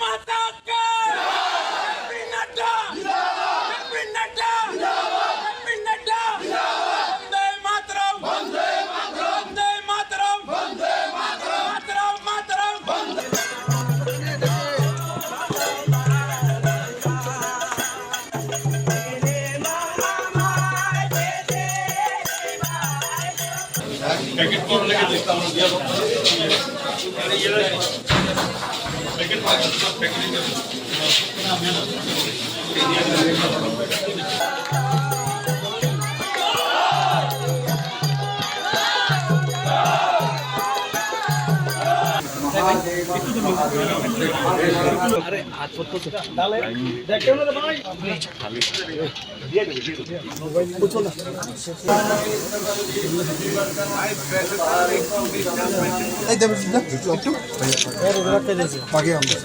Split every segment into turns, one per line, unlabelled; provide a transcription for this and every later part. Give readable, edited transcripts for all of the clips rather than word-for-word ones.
माता का happy Nadda happy Nadda happy Nadda वंदे मातरम वंदे मातरम वंदे मातरम मातरम वंदे पैकेट को लेके देखता हूं दिया पैकेट अरे हाथ फोटो से डाले देखो ना भाई दिया मोबाइल पूछो ना এই দেব না একটু এর রাখতে দিয়েছি আগে আমরা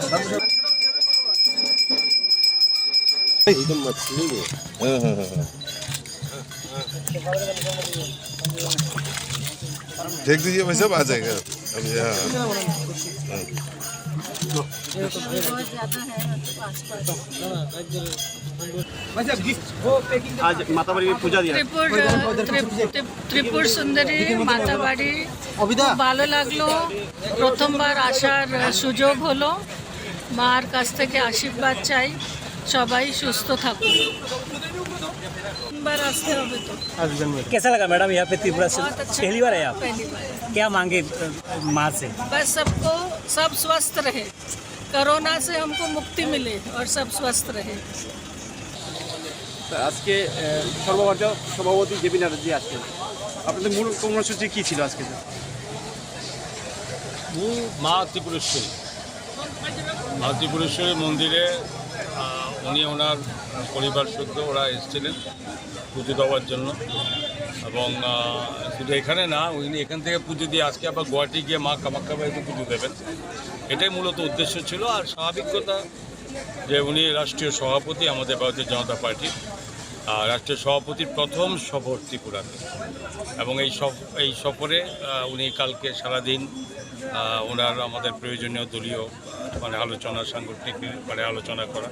एकदम मछली है देख दीजिए भाई सब आ जाएगा अभी
आज माताबाड़ी में पूजा दिया
ত্রিপুর সুন্দরী মাতাবাড়ি ভালো লাগলো প্রথমবার আসার সুযোগ হলো মার কাছ থেকে আশীর্বাদ চাই সবাই সুস্থ থাকুন बार आते हो तो
कैसा लगा मैडम यहाँ पे त्रिपुरा से पहली बार है आप
पहली बार
क्या मांगे माँ से
बस सबको सब स्वस्थ रहे कोरोना से हमको मुक्ति मिले और सब स्वस्थ रहे
আজকে সর্বভারতীয় সভাপতি জেপি নাড্ডাজি আসছেন আপনাদের মূল কর্মসূচি কী ছিল আজকে
মা ত্রিপুরেশ্বরী মন্দিরে উনি ওনার পরিবার শুদ্ধ ওরা এসেছিলেন পুজো দেওয়ার জন্য এবং শুধু এখানে না উনি এখান থেকে পুজো দিয়ে আজকে আবার গুয়াহাটি গিয়ে মা কামাখ্যা বাড়িতে পুজো দেবেন এটাই মূলত উদ্দেশ্য ছিল। আর স্বাভাবিকতা যে উনি রাষ্ট্রীয় সভাপতি আমাদের ভারতীয় জনতা পার্টির রাষ্ট্রীয় সভাপতির প্রথম সফর ত্রিপুরাতে এবং এই সফরে উনি কালকে সারাদিন ওনার আমাদের প্রয়োজনীয় দলীয় আলোচনা সাংগঠনিক আলোচনা করা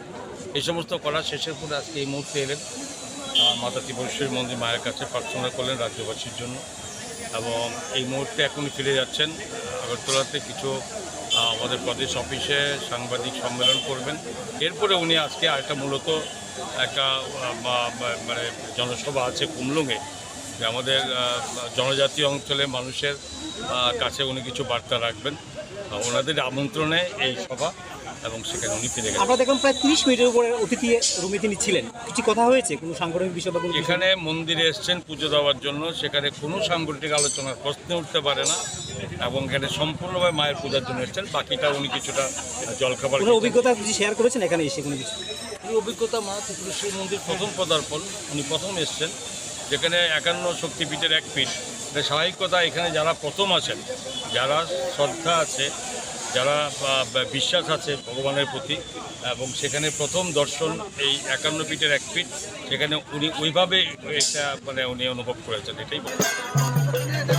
এই সমস্ত করা শেষের পরে আজকে এই মুহূর্তে এলেন মাতা ত্রিপুরেশ্বরী মন্দির মায়ের কাছে প্রার্থনা করলেন রাজ্যবাসীর জন্য এবং এই মুহূর্তে এখনই ফিরে যাচ্ছেন আগরতলাতে কিছু আমাদের প্রদেশ অফিসে সাংবাদিক সম্মেলন করবেন। এরপরে উনি আজকে আরেকটা মূলত একটা জনসভা আছে কুমলুঙে যে আমাদের জনজাতি অঞ্চলে মানুষের কাছে উনি কিছু বার্তা রাখবেন ওনাদের আমন্ত্রণে এই সভা এবং সেখানে উনি ফিরে গেলেন।
আমরা দেখলাম প্রায় 30 মিনিটের উপরে অতিথি রুমে তিনি ছিলেন, কিছু কথা হয়েছে কোনো সাংগঠনিক বিষয় বা
এখানে মন্দিরে এসছেন পুজো দেওয়ার জন্য, সেখানে কোনো সাংগঠনিক আলোচনার প্রশ্ন উঠতে পারে না এবং এখানে সম্পূর্ণভাবে মায়ের পূজার জন্য এসছেন। বাকিটা উনি কিছুটা জলখাবার
অভিজ্ঞতা শেয়ার করেছেন এখানে এসে কোনো কিছু
অভিজ্ঞতা মা ত্রিপুরেশ্বরী মন্দির প্রথম পদার্পণ উনি প্রথম এসছেন যেখানে 51 শক্তিপীঠের এক পীঠ। এটা স্বাভাবিক কথা, এখানে যারা প্রথম আসেন যারা শ্রদ্ধা আছে যারা বিশ্বাস আছে ভগবানের প্রতি এবং সেখানে প্রথম দর্শন এই 51 পীঠের এক পীঠ সেখানে উনি ওইভাবে এটা উনি অনুভব করেছেন এটাই বলেন।